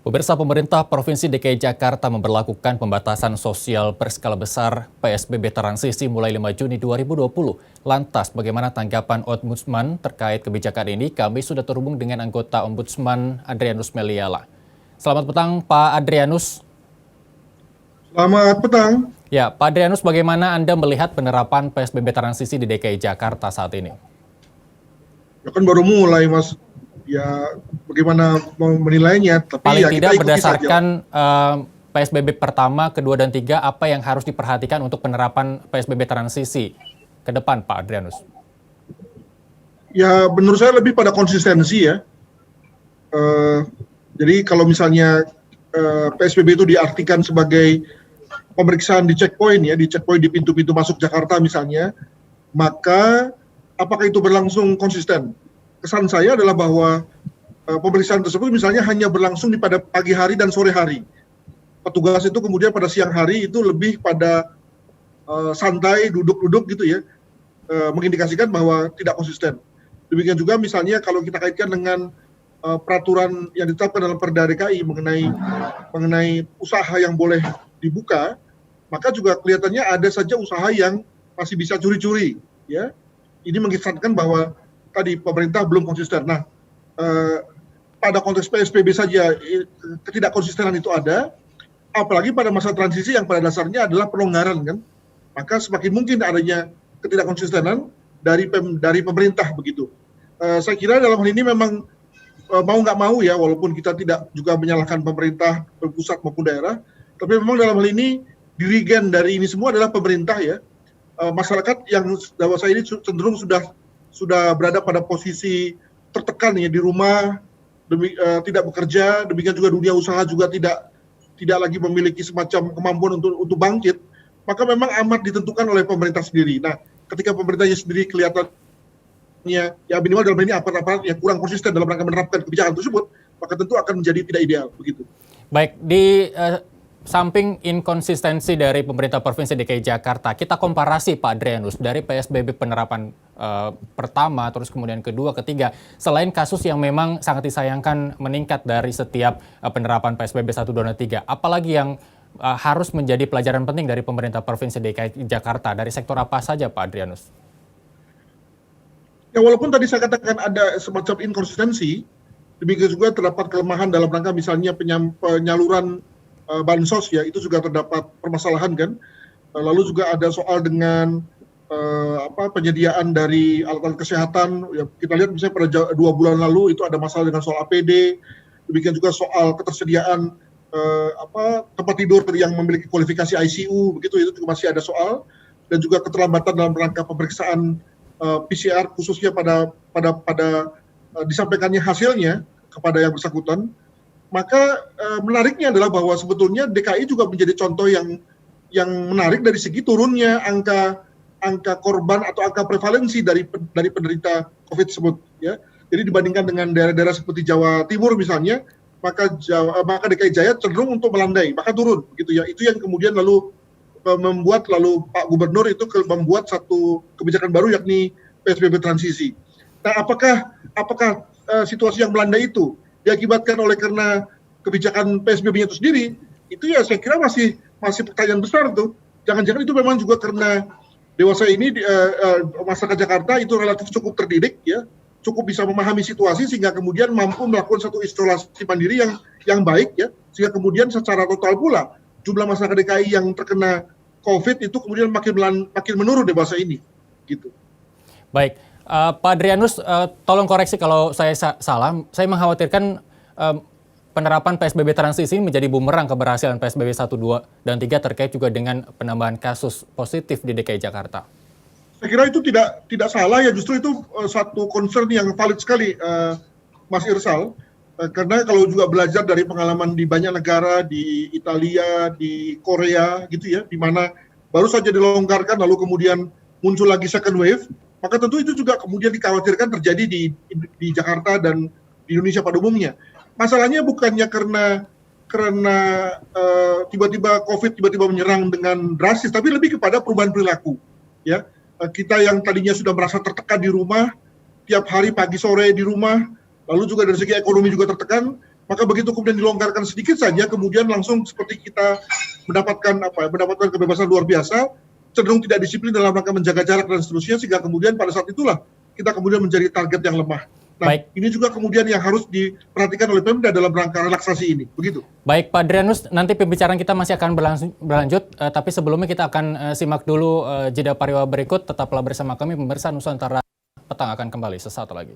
Pemirsa, pemerintah Provinsi DKI Jakarta memberlakukan pembatasan sosial berskala besar PSBB transisi mulai 5 Juni 2020. Lantas, bagaimana tanggapan Ombudsman terkait kebijakan ini? Kami sudah terhubung dengan anggota Ombudsman Adrianus Meliala. Selamat petang, Pak Adrianus. Selamat petang. Ya, Pak Adrianus, bagaimana Anda melihat penerapan PSBB transisi di DKI Jakarta saat ini? Ya kan baru mulai, Mas. Ya, bagaimana mau menilainya? Tapi Paling ya tidak kita berdasarkan PSBB pertama, kedua, dan tiga, apa yang harus diperhatikan untuk penerapan PSBB transisi ke depan, Pak Adrianus? Ya, menurut saya lebih pada konsistensi ya. Jadi kalau misalnya PSBB itu diartikan sebagai pemeriksaan di checkpoint ya, di checkpoint di pintu-pintu masuk Jakarta misalnya, maka apakah itu berlangsung konsisten? Kesan saya adalah bahwa pemeriksaan tersebut misalnya hanya berlangsung pada pagi hari dan sore hari. Petugas itu kemudian pada siang hari itu lebih pada santai, duduk-duduk gitu ya, mengindikasikan bahwa tidak konsisten. Demikian juga misalnya kalau kita kaitkan dengan peraturan yang ditetapkan dalam Perda DKI mengenai usaha yang boleh dibuka, maka juga kelihatannya ada saja usaha yang masih bisa curi-curi, ya. Ini mengisahkan bahwa tadi pemerintah belum konsisten. Nah, pada konteks PSBB saja ketidakkonsistenan itu ada, apalagi pada masa transisi yang pada dasarnya adalah pelonggaran kan, maka semakin mungkin adanya ketidakkonsistenan dari pemerintah begitu. Saya kira dalam hal ini memang mau nggak mau ya, walaupun kita tidak juga menyalahkan pemerintah pusat maupun daerah, tapi memang dalam hal ini dirigen dari ini semua adalah pemerintah ya. Masyarakat yang dewasa ini cenderung sudah berada pada posisi tertekan ya di rumah, tidak bekerja, demikian juga dunia usaha juga tidak lagi memiliki semacam kemampuan untuk bangkit, maka memang amat ditentukan oleh pemerintah sendiri. Nah, ketika pemerintahnya sendiri kelihatannya ya minimal dalam ini aparat-aparat yang kurang konsisten dalam rangka menerapkan kebijakan tersebut, maka tentu akan menjadi tidak ideal begitu. Baik, di samping inkonsistensi dari pemerintah Provinsi DKI Jakarta, kita komparasi Pak Adrianus dari PSBB penerapan pertama, terus kemudian kedua, ketiga, selain kasus yang memang sangat disayangkan meningkat dari setiap penerapan PSBB 1, 2, dan 3, apalagi yang harus menjadi pelajaran penting dari pemerintah Provinsi DKI Jakarta, dari sektor apa saja Pak Adrianus? Ya walaupun tadi saya katakan ada semacam inkonsistensi, demikian juga terdapat kelemahan dalam rangka misalnya penyaluran bansos ya, itu juga terdapat permasalahan kan. Lalu juga ada soal dengan penyediaan dari alat-alat kesehatan. Ya, kita lihat misalnya pada 2 bulan lalu itu ada masalah dengan soal APD. Demikian juga soal ketersediaan tempat tidur yang memiliki kualifikasi ICU, begitu itu juga masih ada soal. Dan juga keterlambatan dalam rangka pemeriksaan PCR khususnya pada disampaikannya hasilnya kepada yang bersangkutan. Maka menariknya adalah bahwa sebetulnya DKI juga menjadi contoh yang menarik dari segi turunnya angka korban atau angka prevalensi dari penderita COVID tersebut ya. Jadi dibandingkan dengan daerah-daerah seperti Jawa Timur misalnya, maka DKI Jaya cenderung untuk melandai, maka turun gitu ya. Itu yang kemudian membuat Pak Gubernur itu membuat satu kebijakan baru yakni PSBB transisi. Nah, apakah situasi yang melandai itu diakibatkan karena kebijakan PSBB-nya itu sendiri? Itu ya saya kira masih pertanyaan besar tuh. Jangan-jangan itu memang juga karena dewasa ini masyarakat Jakarta itu relatif cukup terdidik ya, cukup bisa memahami situasi sehingga kemudian mampu melakukan satu isolasi mandiri yang baik ya, sehingga kemudian secara total pula jumlah masyarakat DKI yang terkena COVID itu kemudian makin menurun dewasa ini gitu. Baik. Pak Adrianus, tolong koreksi kalau saya salah. Saya mengkhawatirkan penerapan PSBB transisi menjadi bumerang keberhasilan PSBB 1, 2, dan 3 terkait juga dengan penambahan kasus positif di DKI Jakarta. Saya kira itu tidak salah ya, justru itu satu concern yang valid sekali, Mas Irsal. Karena kalau juga belajar dari pengalaman di banyak negara, di Italia, di Korea gitu ya, di mana baru saja dilonggarkan lalu kemudian muncul lagi second wave, maka tentu itu juga kemudian dikhawatirkan terjadi di Jakarta dan di Indonesia pada umumnya. Masalahnya bukannya karena tiba-tiba COVID tiba-tiba menyerang dengan drastis, tapi lebih kepada perubahan perilaku. Ya, kita yang tadinya sudah merasa tertekan di rumah, tiap hari pagi sore di rumah, lalu juga dari segi ekonomi juga tertekan, Maka begitu kemudian dilonggarkan sedikit saja, kemudian langsung seperti kita mendapatkan kebebasan luar biasa, cenderung tidak disiplin dalam rangka menjaga jarak dan seterusnya, sehingga kemudian pada saat itulah kita kemudian menjadi target yang lemah. Nah, Baik. ini juga kemudian yang harus diperhatikan oleh Pemda dalam rangka relaksasi ini, begitu. Baik Pak Adrianus, nanti pembicaraan kita masih akan berlanjut, tapi sebelumnya kita akan simak dulu jeda pariwara berikut. Tetaplah bersama kami, pemirsa Nusantara Petang akan kembali sesaat lagi.